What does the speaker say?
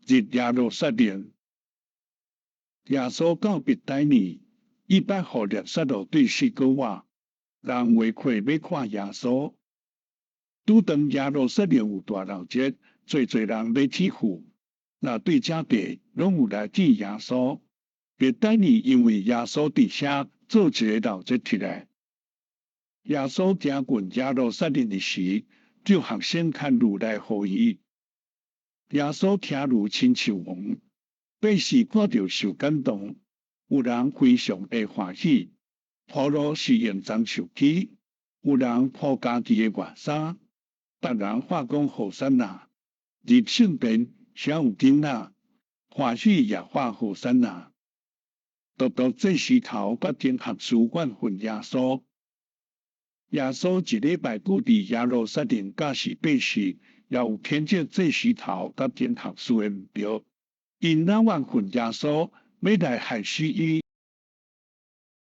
日耶路撒冷，耶稣告别第年，伊捌互列撒罗对四个话，人围过要看耶稣。拄当耶路撒冷有大闹节，侪人要去赴，那对这地拢有来见耶稣。别第年因为耶稣伫遐做一个闹节起来，耶稣行过耶路撒冷的时，就学生看路来呼伊。耶稣听如亲像王，百姓看到受感动，有人非常的欢喜。铺路是用棕树枝，有人铺家己的外衫，别人话讲好山呐，入圣殿写有囡仔，欢喜也话好山呐。独独这时头决定合书怨恨耶稣。耶稣一礼拜久伫耶路撒冷教示百姓，也有听见这时头决定合书的目标。因那怨恨耶稣，要来害死伊。